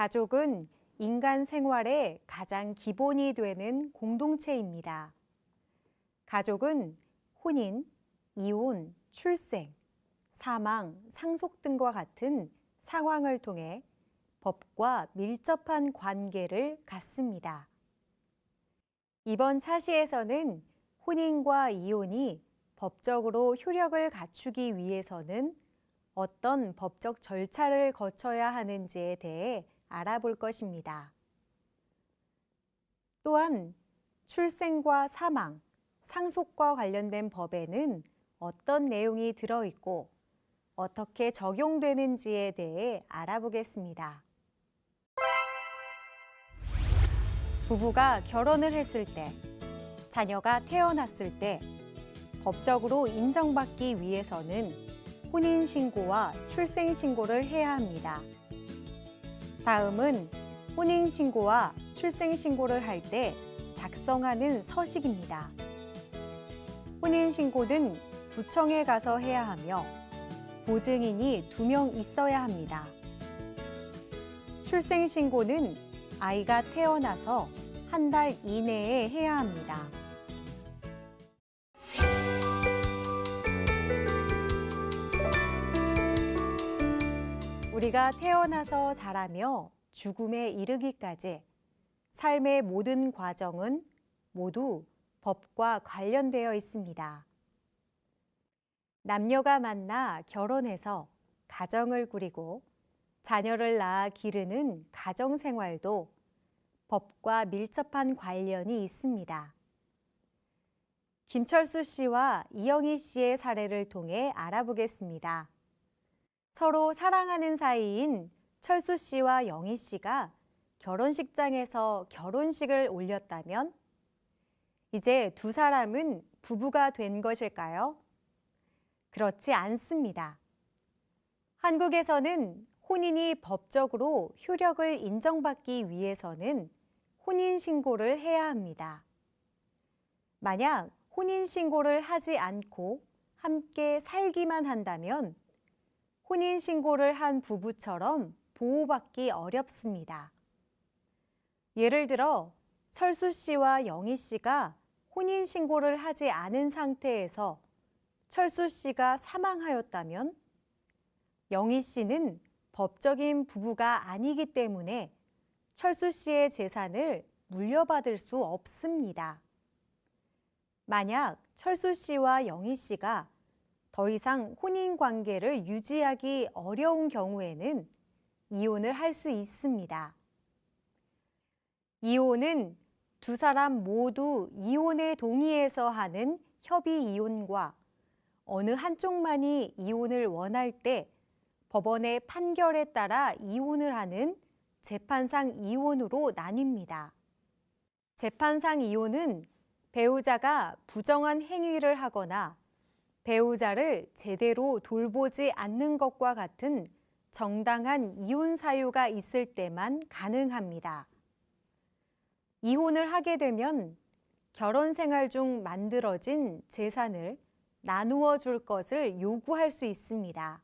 가족은 인간 생활의 가장 기본이 되는 공동체입니다. 가족은 혼인, 이혼, 출생, 사망, 상속 등과 같은 상황을 통해 법과 밀접한 관계를 갖습니다. 이번 차시에서는 혼인과 이혼이 법적으로 효력을 갖추기 위해서는 어떤 법적 절차를 거쳐야 하는지에 대해 알아볼 것입니다. 또한 출생과 사망, 상속과 관련된 법에는 어떤 내용이 들어있고 어떻게 적용되는지에 대해 알아보겠습니다. 부부가 결혼을 했을 때, 자녀가 태어났을 때 법적으로 인정받기 위해서는 혼인신고와 출생신고를 해야 합니다. 다음은 혼인신고와 출생신고를 할 때 작성하는 서식입니다. 혼인신고는 구청에 가서 해야 하며 보증인이 2명 있어야 합니다. 출생신고는 아이가 태어나서 1달 이내에 해야 합니다. 우리가 태어나서 자라며 죽음에 이르기까지 삶의 모든 과정은 모두 법과 관련되어 있습니다. 남녀가 만나 결혼해서 가정을 꾸리고 자녀를 낳아 기르는 가정생활도 법과 밀접한 관련이 있습니다. 김철수 씨와 이영희 씨의 사례를 통해 알아보겠습니다. 서로 사랑하는 사이인 철수 씨와 영희 씨가 결혼식장에서 결혼식을 올렸다면 이제 두 사람은 부부가 된 것일까요? 그렇지 않습니다. 한국에서는 혼인이 법적으로 효력을 인정받기 위해서는 혼인신고를 해야 합니다. 만약 혼인신고를 하지 않고 함께 살기만 한다면 혼인신고를 한 부부처럼 보호받기 어렵습니다. 예를 들어 철수 씨와 영희 씨가 혼인신고를 하지 않은 상태에서 철수 씨가 사망하였다면 영희 씨는 법적인 부부가 아니기 때문에 철수 씨의 재산을 물려받을 수 없습니다. 만약 철수 씨와 영희 씨가 더 이상 혼인 관계를 유지하기 어려운 경우에는 이혼을 할 수 있습니다. 이혼은 두 사람 모두 이혼에 동의해서 하는 협의 이혼과 어느 한쪽만이 이혼을 원할 때 법원의 판결에 따라 이혼을 하는 재판상 이혼으로 나뉩니다. 재판상 이혼은 배우자가 부정한 행위를 하거나 배우자를 제대로 돌보지 않는 것과 같은 정당한 이혼 사유가 있을 때만 가능합니다. 이혼을 하게 되면 결혼 생활 중 만들어진 재산을 나누어 줄 것을 요구할 수 있습니다.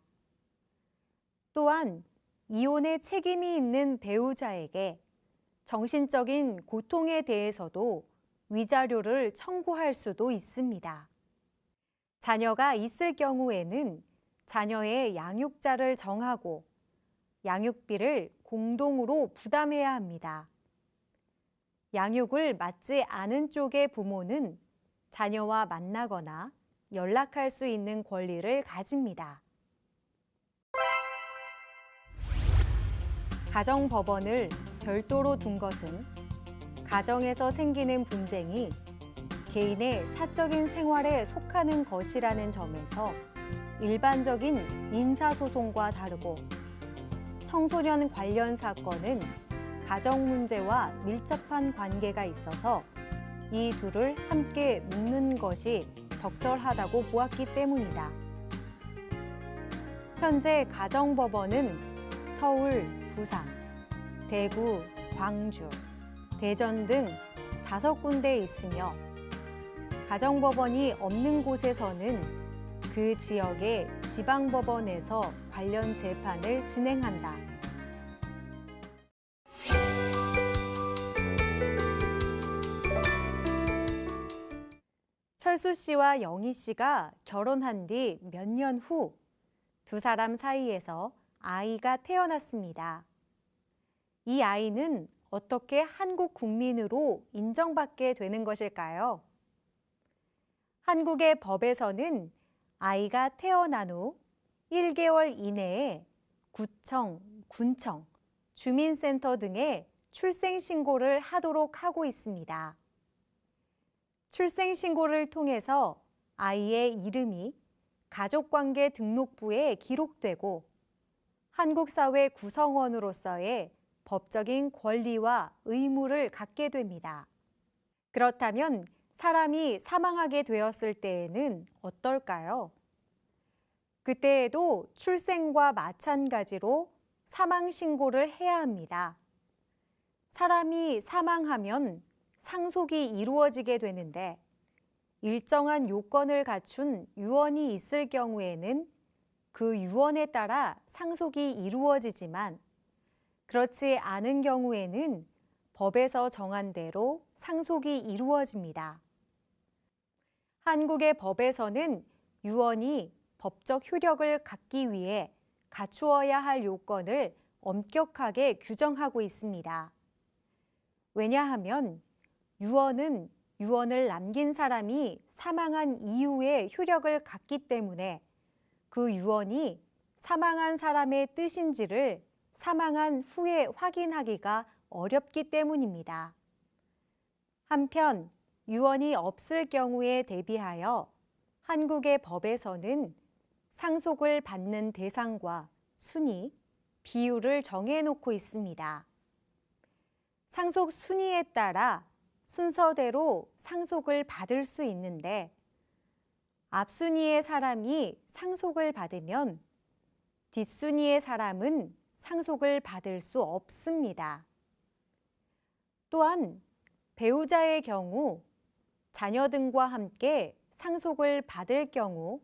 또한 이혼의 책임이 있는 배우자에게 정신적인 고통에 대해서도 위자료를 청구할 수도 있습니다. 자녀가 있을 경우에는 자녀의 양육자를 정하고 양육비를 공동으로 부담해야 합니다. 양육을 맡지 않은 쪽의 부모는 자녀와 만나거나 연락할 수 있는 권리를 가집니다. 가정법원을 별도로 둔 것은 가정에서 생기는 분쟁이 개인의 사적인 생활에 속하는 것이라는 점에서 일반적인 민사소송과 다르고 청소년 관련 사건은 가정 문제와 밀접한 관계가 있어서 이 둘을 함께 묶는 것이 적절하다고 보았기 때문이다. 현재 가정법원은 서울, 부산, 대구, 광주, 대전 등 5군데에 있으며 가정법원이 없는 곳에서는 그 지역의 지방법원에서 관련 재판을 진행한다. 철수 씨와 영희 씨가 결혼한 뒤 몇 년 후 두 사람 사이에서 아이가 태어났습니다. 이 아이는 어떻게 한국 국민으로 인정받게 되는 것일까요? 한국의 법에서는 아이가 태어난 후 1개월 이내에 구청, 군청, 주민센터 등에 출생신고를 하도록 하고 있습니다. 출생신고를 통해서 아이의 이름이 가족관계 등록부에 기록되고 한국 사회 구성원으로서의 법적인 권리와 의무를 갖게 됩니다. 그렇다면 사람이 사망하게 되었을 때에는 어떨까요? 그때에도 출생과 마찬가지로 사망신고를 해야 합니다. 사람이 사망하면 상속이 이루어지게 되는데 일정한 요건을 갖춘 유언이 있을 경우에는 그 유언에 따라 상속이 이루어지지만 그렇지 않은 경우에는 법에서 정한 대로 상속이 이루어집니다. 한국의 법에서는 유언이 법적 효력을 갖기 위해 갖추어야 할 요건을 엄격하게 규정하고 있습니다. 왜냐하면 유언은 유언을 남긴 사람이 사망한 이후에 효력을 갖기 때문에 그 유언이 사망한 사람의 뜻인지를 사망한 후에 확인하기가 어렵기 때문입니다. 한편 유언이 없을 경우에 대비하여 한국의 법에서는 상속을 받는 대상과 순위, 비율을 정해놓고 있습니다. 상속 순위에 따라 순서대로 상속을 받을 수 있는데 앞순위의 사람이 상속을 받으면 뒷순위의 사람은 상속을 받을 수 없습니다. 또한 배우자의 경우 자녀 등과 함께 상속을 받을 경우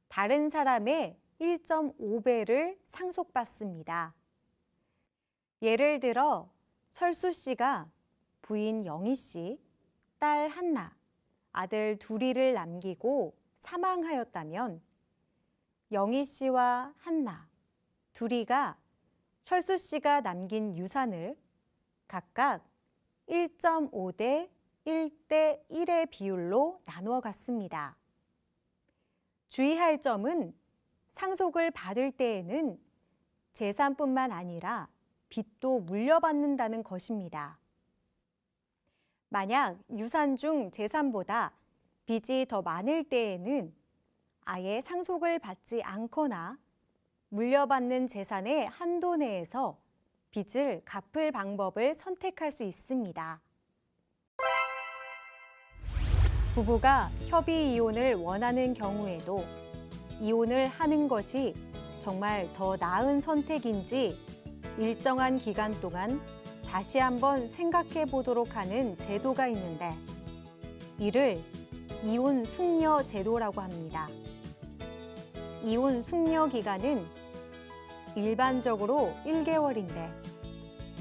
다른 사람의 1.5배를 상속받습니다. 예를 들어 철수 씨가 부인 영희 씨, 딸 한나, 아들 둘이를 남기고 사망하였다면 영희 씨와 한나, 둘이가 철수 씨가 남긴 유산을 각각 1.5대 1대 1의 비율로 나누어 갔습니다. 주의할 점은 상속을 받을 때에는 재산뿐만 아니라 빚도 물려받는다는 것입니다. 만약 유산 중 재산보다 빚이 더 많을 때에는 아예 상속을 받지 않거나 물려받는 재산의 한도 내에서 빚을 갚을 방법을 선택할 수 있습니다. 부부가 협의 이혼을 원하는 경우에도 이혼을 하는 것이 정말 더 나은 선택인지 일정한 기간 동안 다시 한번 생각해 보도록 하는 제도가 있는데 이를 이혼 숙려 제도라고 합니다. 이혼 숙려 기간은 일반적으로 1개월인데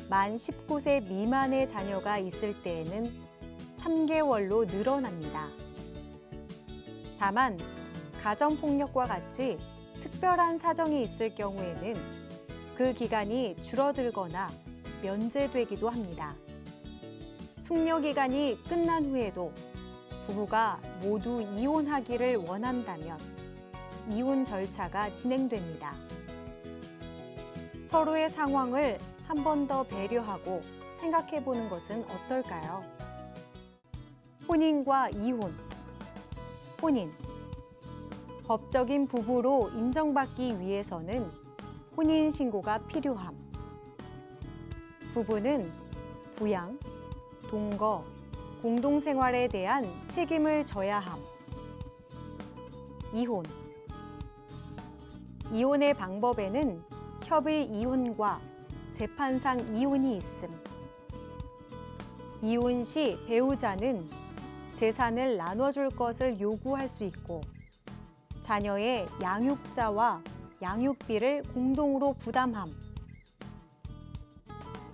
만 19세 미만의 자녀가 있을 때에는 3개월로 늘어납니다. 다만 가정폭력과 같이 특별한 사정이 있을 경우에는 그 기간이 줄어들거나 면제되기도 합니다. 숙려 기간이 끝난 후에도 부부가 모두 이혼하기를 원한다면 이혼 절차가 진행됩니다. 서로의 상황을 한 번 더 배려하고 생각해 보는 것은 어떨까요? 혼인과 이혼. 혼인. 법적인 부부로 인정받기 위해서는 혼인신고가 필요함. 부부는 부양, 동거, 공동생활에 대한 책임을 져야 함. 이혼. 이혼의 방법에는 협의 이혼과 재판상 이혼이 있음. 이혼 시 배우자는 재산을 나눠줄 것을 요구할 수 있고 자녀의 양육자와 양육비를 공동으로 부담함.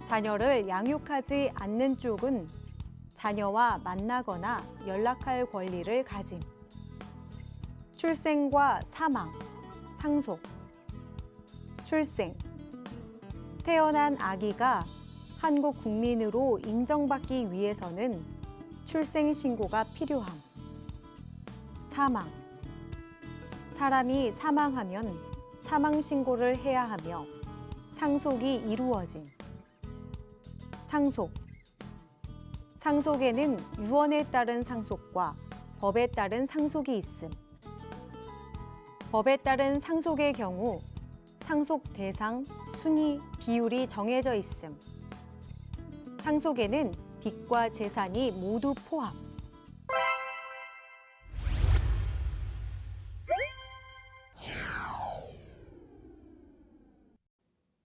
자녀를 양육하지 않는 쪽은 자녀와 만나거나 연락할 권리를 가짐. 출생과 사망, 상속. 출생. 태어난 아기가 한국 국민으로 인정받기 위해서는 출생 신고가 필요함. 사망. 사람이 사망하면 사망 신고를 해야 하며 상속이 이루어짐. 상속. 상속에는 유언에 따른 상속과 법에 따른 상속이 있음. 법에 따른 상속의 경우 상속 대상, 순위, 비율이 정해져 있음. 상속에는 빚과 재산이 모두 포함.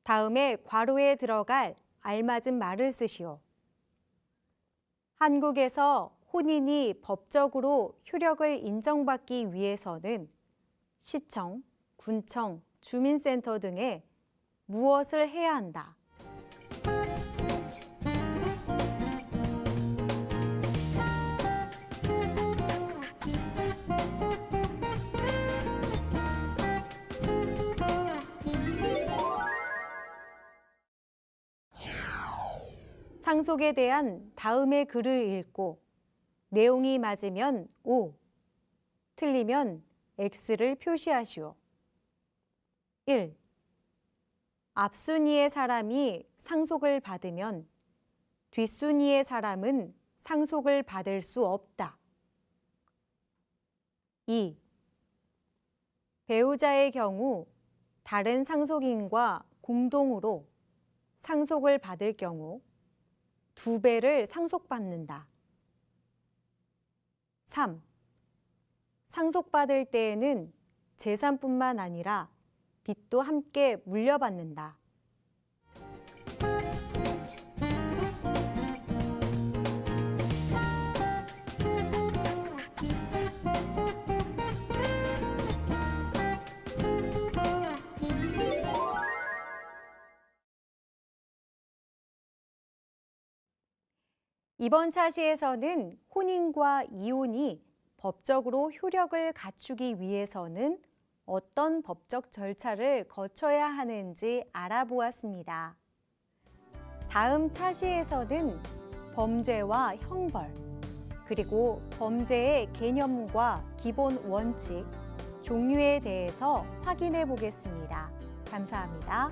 다음에 괄호에 들어갈 알맞은 말을 쓰시오. 한국에서 혼인이 법적으로 효력을 인정받기 위해서는 시청, 군청, 주민센터 등에 무엇을 해야 한다. 상속에 대한 다음의 글을 읽고 내용이 맞으면 O, 틀리면 X를 표시하시오. 1. 앞순위의 사람이 상속을 받으면 뒷순위의 사람은 상속을 받을 수 없다. 2. 배우자의 경우 다른 상속인과 공동으로 상속을 받을 경우 2배를 상속받는다. 3. 상속받을 때에는 재산뿐만 아니라 빚도 함께 물려받는다. 이번 차시에서는 혼인과 이혼이 법적으로 효력을 갖추기 위해서는 어떤 법적 절차를 거쳐야 하는지 알아보았습니다. 다음 차시에서는 범죄와 형벌, 그리고 범죄의 개념과 기본 원칙, 종류에 대해서 확인해 보겠습니다. 감사합니다.